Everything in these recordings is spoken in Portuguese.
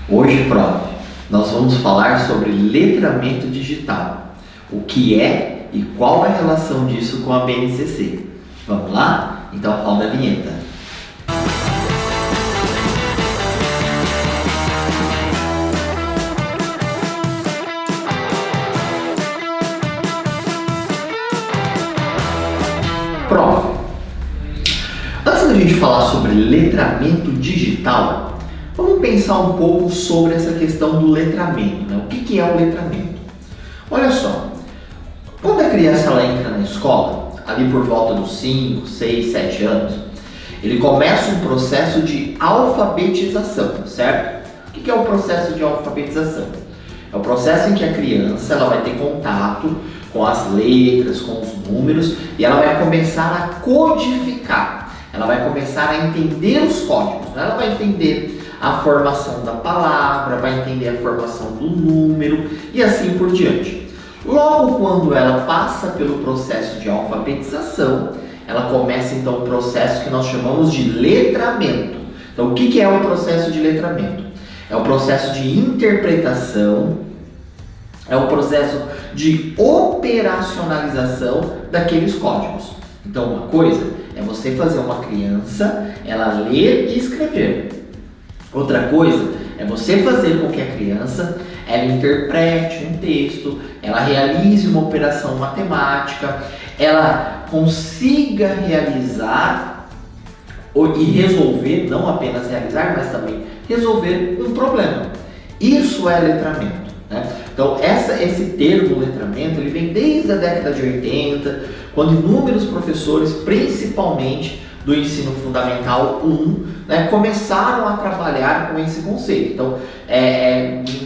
Hoje, prof, nós vamos falar sobre letramento digital. O que é e qual é a relação disso com a BNCC. Vamos lá? Então roda a vinheta. Prof, antes da gente falar sobre letramento digital, vamos pensar um pouco sobre essa questão do letramento, né? O que é o letramento? Olha só, quando a criança ela entra na escola, ali por volta dos 5, 6, 7 anos, ele começa um processo de alfabetização, certo? O que é o processo de alfabetização? É o processo em que a criança ela vai ter contato com as letras, com os números, e ela vai começar a codificar. Ela vai começar a entender os códigos, né? Ela vai entender a formação da palavra, vai entender a formação do número e assim por diante. Logo quando ela passa pelo processo de alfabetização, ela começa então o processo que nós chamamos de letramento. Então o que é o processo de letramento? É o processo de interpretação, é o processo de operacionalização daqueles códigos. Então uma coisa é você fazer uma criança, ela ler e escrever. Outra coisa é você fazer com que a criança ela interprete um texto, ela realize uma operação matemática, ela consiga realizar e resolver, não apenas realizar, mas também resolver um problema. Isso é letramento, né? Então esse termo letramento ele vem desde a década de 80, quando inúmeros professores, principalmente do ensino fundamental 1, né, começaram a trabalhar com esse conceito. Então,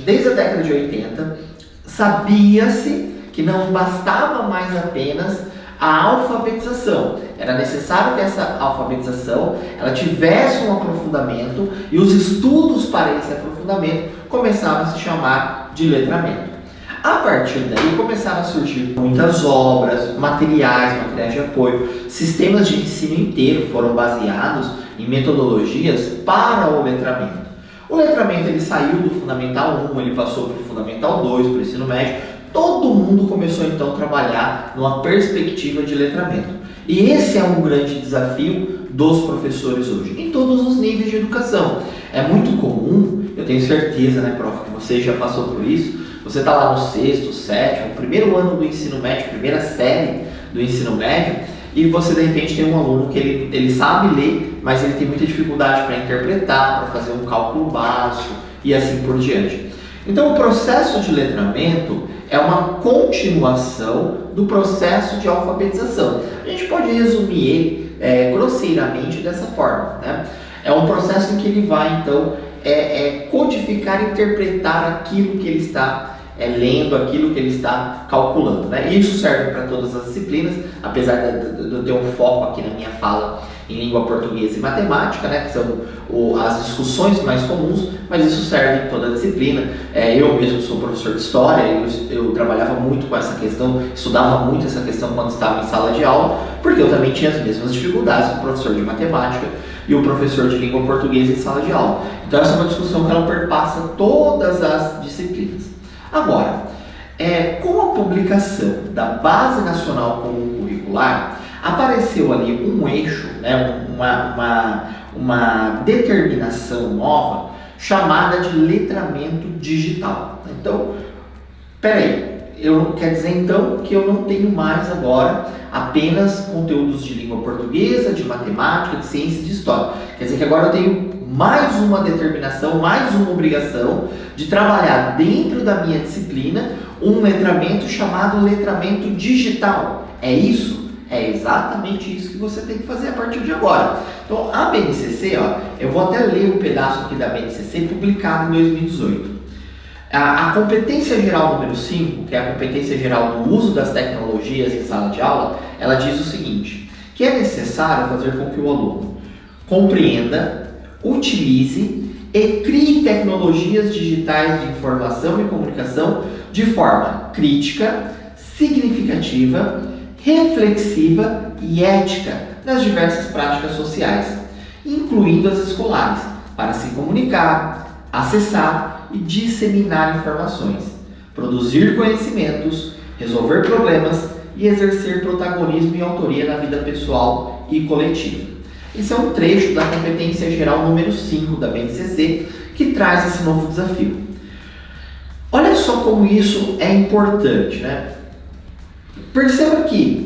desde a década de 80, sabia-se que não bastava mais apenas a alfabetização. Era necessário que essa alfabetização ela tivesse um aprofundamento e os estudos para esse aprofundamento começaram a se chamar de letramento. A partir daí começaram a surgir muitas obras, materiais de apoio, sistemas de ensino inteiro foram baseados em metodologias para o letramento. O letramento ele saiu do Fundamental 1, ele passou para o Fundamental 2, para o ensino médio. Todo mundo começou então a trabalhar numa perspectiva de letramento. E esse é um grande desafio dos professores hoje, em todos os níveis de educação. É muito comum, eu tenho certeza, né, prof, que você já passou por isso. Você está lá no sexto, sétimo, primeiro ano do ensino médio, primeira série do ensino médio, e você de repente tem um aluno que ele sabe ler, mas ele tem muita dificuldade para interpretar, para fazer um cálculo básico e assim por diante. Então o processo de letramento é uma continuação do processo de alfabetização. A gente pode resumir ele grosseiramente dessa forma, né? É um processo em que ele vai então codificar e interpretar aquilo que ele está lendo, aquilo que ele está calculando, né? Isso serve para todas as disciplinas, apesar de eu ter um foco aqui na minha fala em língua portuguesa e matemática, né? Que são as discussões mais comuns, mas isso serve em toda a disciplina. Eu mesmo sou professor de história, eu trabalhava muito com essa questão, estudava muito essa questão quando estava em sala de aula, porque eu também tinha as mesmas dificuldades que o professor de matemática e o professor de língua portuguesa em sala de aula. Então essa é uma discussão que ela perpassa todas as disciplinas. Agora, com a publicação da Base Nacional Comum Curricular, apareceu ali um eixo, né, uma determinação nova chamada de letramento digital. Então, quer dizer então que eu não tenho mais agora apenas conteúdos de língua portuguesa, de matemática, de ciência e de história. Quer dizer que agora eu tenho mais uma determinação, mais uma obrigação de trabalhar dentro da minha disciplina um letramento chamado letramento digital. É isso? É exatamente isso que você tem que fazer a partir de agora. Então, a BNCC, eu vou até ler um pedaço aqui da BNCC publicado em 2018. A competência geral número 5, que é a competência geral do uso das tecnologias em sala de aula, ela diz o seguinte, que é necessário fazer com que o aluno compreenda, utilize e crie tecnologias digitais de informação e comunicação de forma crítica, significativa, reflexiva e ética nas diversas práticas sociais, incluindo as escolares, para se comunicar, acessar e disseminar informações, produzir conhecimentos, resolver problemas e exercer protagonismo e autoria na vida pessoal e coletiva. Esse é um trecho da competência geral número 5 da BNCC que traz esse novo desafio. Olha só como isso é importante, né? Perceba que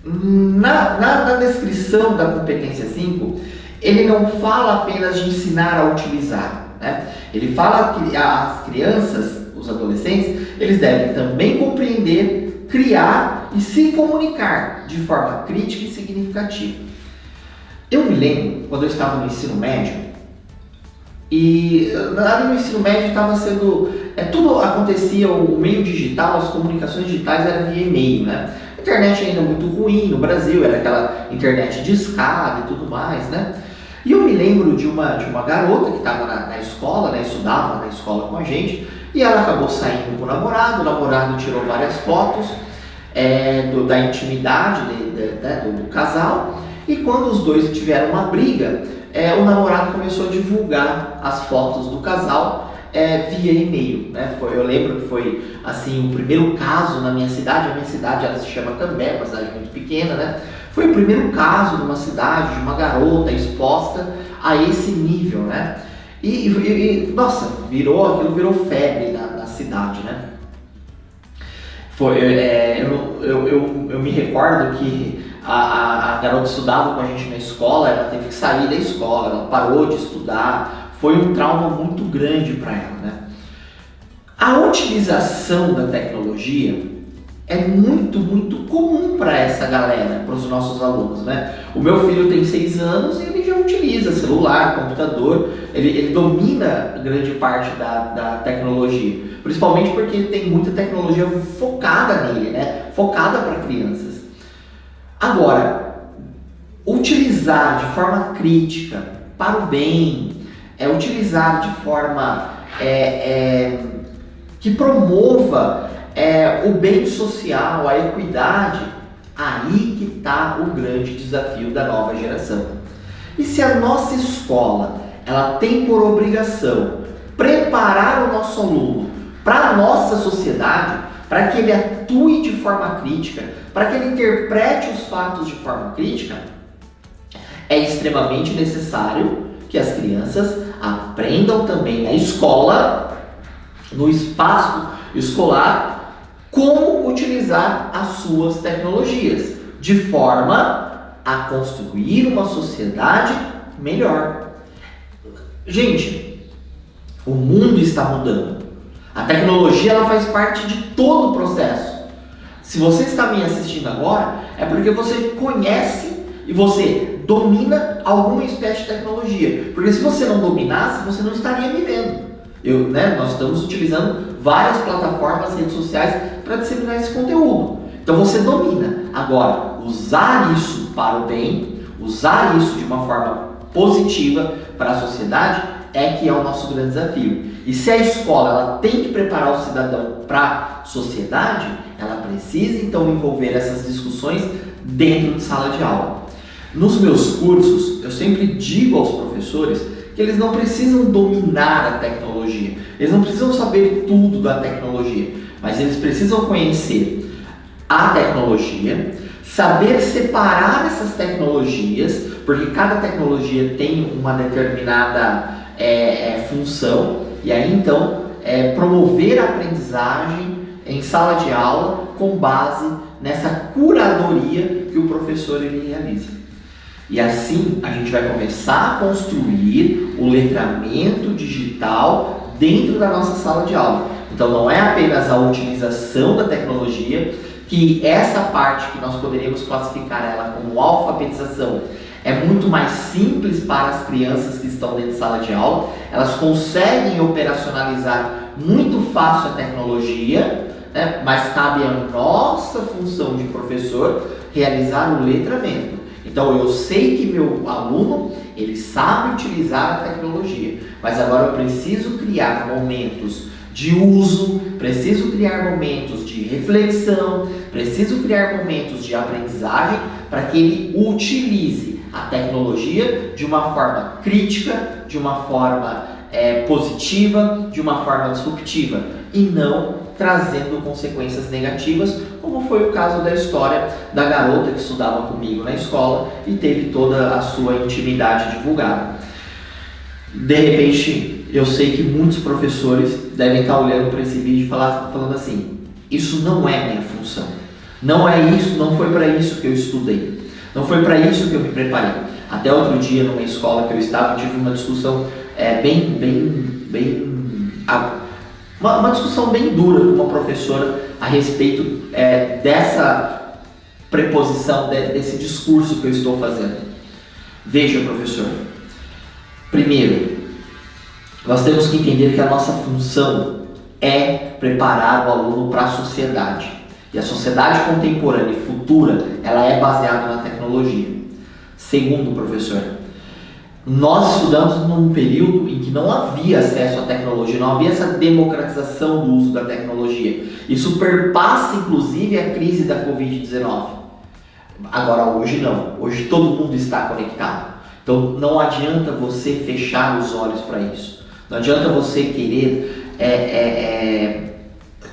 na descrição da competência 5, ele não fala apenas de ensinar a utilizar, né? Ele fala que as crianças, os adolescentes, eles devem também compreender, criar e se comunicar de forma crítica e significativa. Eu me lembro, quando eu estava no ensino médio, e ali no ensino médio estava sendo... tudo acontecia, o meio digital, as comunicações digitais eram via e-mail, né? A internet ainda muito ruim no Brasil, era aquela internet de escada e tudo mais, né? E eu me lembro de uma garota que estava na escola, né? Estudava na escola com a gente, e ela acabou saindo com o namorado tirou várias fotos da intimidade do casal. E quando os dois tiveram uma briga, o namorado começou a divulgar as fotos do casal via e-mail, né? Eu lembro que foi assim, o primeiro caso na minha cidade. A minha cidade, ela se chama Cambé, uma cidade muito pequena, né? Foi o primeiro caso numa cidade de uma garota exposta a esse nível, né? Nossa, aquilo virou febre na cidade, né? Eu me recordo que a garota estudava com a gente na escola, ela teve que sair da escola, ela parou de estudar, foi um trauma muito grande para ela, né? A utilização da tecnologia é muito, muito comum para essa galera, para os nossos alunos, né? O meu filho tem 6 anos e ele já utiliza celular, computador, ele domina grande parte da tecnologia, principalmente porque tem muita tecnologia focada nele, né? Focada para crianças. Agora, utilizar de forma crítica, para o bem, utilizar de forma que promova o bem social, a equidade, aí que está o grande desafio da nova geração. E se a nossa escola ela tem por obrigação preparar o nosso aluno para a nossa sociedade, para que ele atue de forma crítica, para que ele interprete os fatos de forma crítica, é extremamente necessário que as crianças aprendam também na escola, no espaço escolar, como utilizar as suas tecnologias, de forma a construir uma sociedade melhor. Gente, o mundo está mudando. A tecnologia ela faz parte de todo o processo. Se você está me assistindo agora, é porque você conhece e você domina alguma espécie de tecnologia. Porque se você não dominasse, você não estaria me vendo. Nós estamos utilizando várias plataformas, redes sociais para disseminar esse conteúdo. Então você domina. Agora, usar isso para o bem, usar isso de uma forma positiva para a sociedade é que é o nosso grande desafio. E se a escola ela tem que preparar o cidadão para a sociedade, ela precisa então envolver essas discussões dentro de sala de aula. Nos meus cursos, eu sempre digo aos professores que eles não precisam dominar a tecnologia, eles não precisam saber tudo da tecnologia, mas eles precisam conhecer a tecnologia, saber separar essas tecnologias, porque cada tecnologia tem uma determinada função, e aí então promover a aprendizagem em sala de aula com base nessa curadoria que o professor ele realiza. E assim a gente vai começar a construir o letramento digital dentro da nossa sala de aula. Então não é apenas a utilização da tecnologia, que essa parte que nós poderíamos classificar ela como alfabetização é muito mais simples para as crianças que estão dentro de sala de aula. Elas conseguem operacionalizar muito fácil a tecnologia, né? Mas cabe a nossa função de professor realizar o letramento. Então eu sei que meu aluno ele sabe utilizar a tecnologia, mas agora eu preciso criar momentos de uso, preciso criar momentos de reflexão, preciso criar momentos de aprendizagem para que ele utilize a tecnologia de uma forma crítica, de uma forma positiva, de uma forma disruptiva e não trazendo consequências negativas, como foi o caso da história da garota que estudava comigo na escola e teve toda a sua intimidade divulgada. De repente, eu sei que muitos professores devem estar olhando para esse vídeo e falando assim: isso não é minha função, não é isso, não foi para isso que eu estudei, não foi para isso que eu me preparei. Até outro dia, numa escola que eu estava, tive uma discussão uma discussão bem dura com uma professora a respeito dessa preposição, desse discurso que eu estou fazendo. Veja, professor, primeiro, nós temos que entender que a nossa função é preparar o aluno para a sociedade. E a sociedade contemporânea e futura, ela é baseada na tecnologia. Segundo, professor, nós estudamos num período em que não havia acesso à tecnologia, não havia essa democratização do uso da tecnologia. Isso perpassa, inclusive, a crise da Covid-19. Agora, hoje não. Hoje todo mundo está conectado. Então, não adianta você fechar os olhos para isso. Não adianta você querer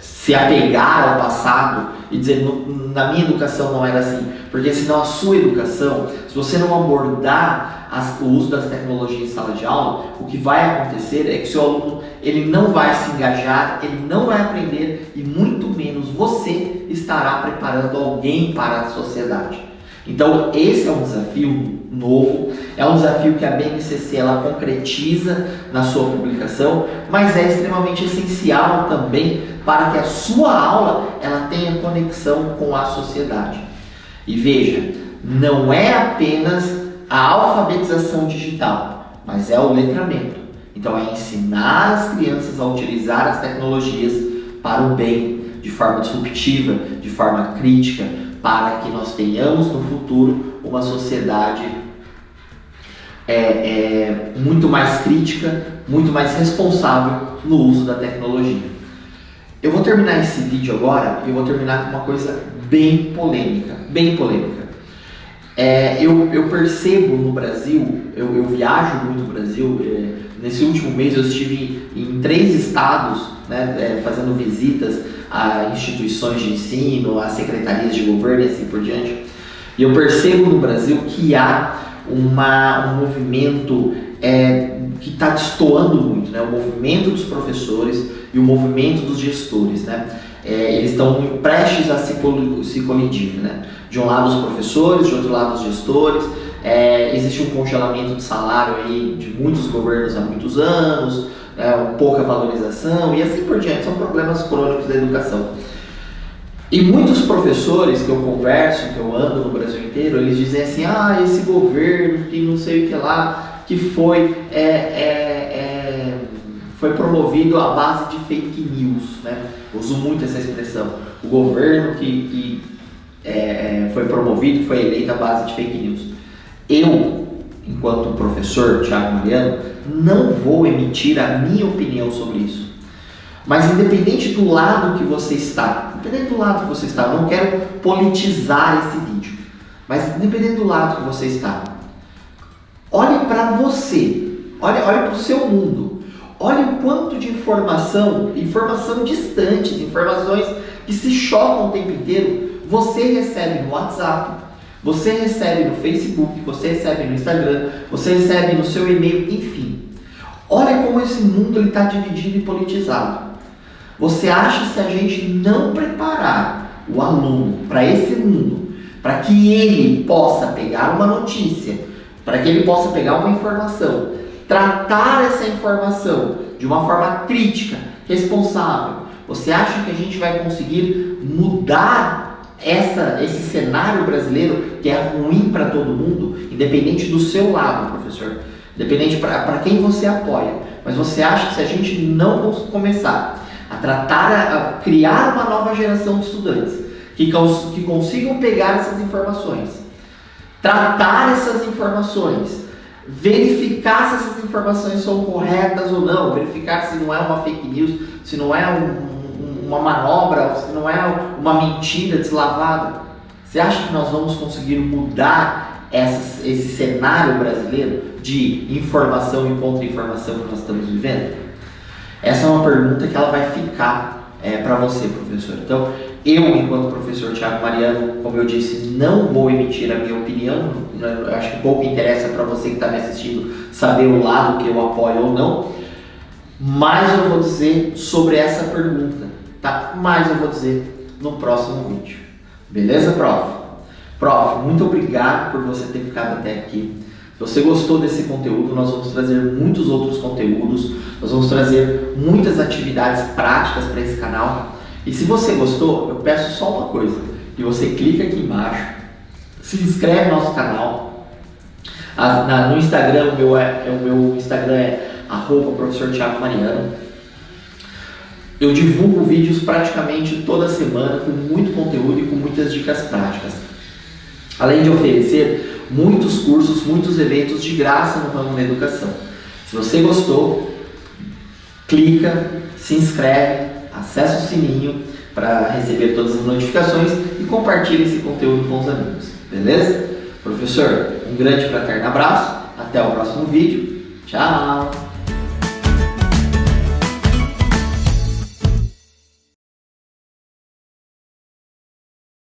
se apegar ao passado e dizer, na minha educação não era assim. Porque senão a sua educação, se você não abordar o uso das tecnologias em sala de aula, o que vai acontecer é que seu aluno ele não vai se engajar, ele não vai aprender e muito menos você estará preparando alguém para a sociedade. Então esse é um desafio novo, é um desafio que a BNCC ela concretiza na sua publicação, mas é extremamente essencial também para que a sua aula ela tenha conexão com a sociedade. E veja, não é apenas a alfabetização digital, mas é o letramento. Então é ensinar as crianças a utilizar as tecnologias para o bem, de forma disruptiva, de forma crítica, para que nós tenhamos no futuro uma sociedade muito mais crítica, muito mais responsável no uso da tecnologia. Eu vou terminar esse vídeo agora e eu vou terminar com uma coisa bem polêmica. Eu percebo no Brasil, eu viajo muito no Brasil, nesse último mês eu estive em 3 estados, né, fazendo visitas a instituições de ensino, a secretarias de governo e assim por diante. E eu percebo no Brasil que há um movimento que está destoando muito, né? O movimento dos professores e o movimento dos gestores, né? Eles estão prestes a se colidir, né? De um lado os professores, de outro lado os gestores. Existe um congelamento de salário aí de muitos governos há muitos anos, pouca valorização e assim por diante. São problemas crônicos da educação. E muitos professores que eu converso, que eu ando no Brasil inteiro, eles dizem assim: esse governo que não sei o que lá, que foi promovido à base de fake news, né? Eu uso muito essa expressão. O governo que foi promovido, foi eleito à base de fake news. Eu, enquanto professor, Thiago Mariano, não vou emitir a minha opinião sobre isso. Mas independente do lado que você está, eu não quero politizar esse vídeo, mas independente do lado que você está, olhe para você, olhe para o seu mundo, olhe o quanto de informação distante, informações que se chocam o tempo inteiro, você recebe no WhatsApp, você recebe no Facebook, você recebe no Instagram, você recebe no seu e-mail, enfim. Olha como esse mundo está dividido e politizado. Você acha que se a gente não preparar o aluno para esse mundo, para que ele possa pegar uma notícia, para que ele possa pegar uma informação, tratar essa informação de uma forma crítica, responsável, você acha que a gente vai conseguir mudar esse cenário brasileiro que é ruim para todo mundo, independente do seu lado, professor, independente para quem você apoia, mas você acha que se a gente não começar a criar uma nova geração de estudantes que consigam pegar essas informações, tratar essas informações, verificar se essas informações são corretas ou não, verificar se não é uma fake news, se não é uma manobra, se não é uma mentira deslavada. Você acha que nós vamos conseguir mudar esse cenário brasileiro de informação e contra-informação que nós estamos vivendo? Essa é uma pergunta que ela vai ficar para você, professor. Então, eu, enquanto professor Thiago Mariano, como eu disse, não vou emitir a minha opinião. Eu acho que pouco interessa para você que está me assistindo saber o lado que eu apoio ou não. Mas eu vou dizer sobre essa pergunta, tá? Mas eu vou dizer no próximo vídeo. Beleza, prof? Prof, muito obrigado por você ter ficado até aqui. Se você gostou desse conteúdo, nós vamos trazer muitos outros conteúdos, nós vamos trazer muitas atividades práticas para esse canal. E se você gostou, eu peço só uma coisa, que você clica aqui embaixo, se inscreve no nosso canal. No Instagram, o meu Instagram é @professor Thiago Mariano. Eu divulgo vídeos praticamente toda semana com muito conteúdo e com muitas dicas práticas. Além de oferecer muitos cursos, muitos eventos de graça no ramo da educação. Se você gostou, clica, se inscreve, acessa o sininho para receber todas as notificações e compartilhe esse conteúdo com os amigos. Beleza? Professor, um grande fraterno abraço, até o próximo vídeo. Tchau!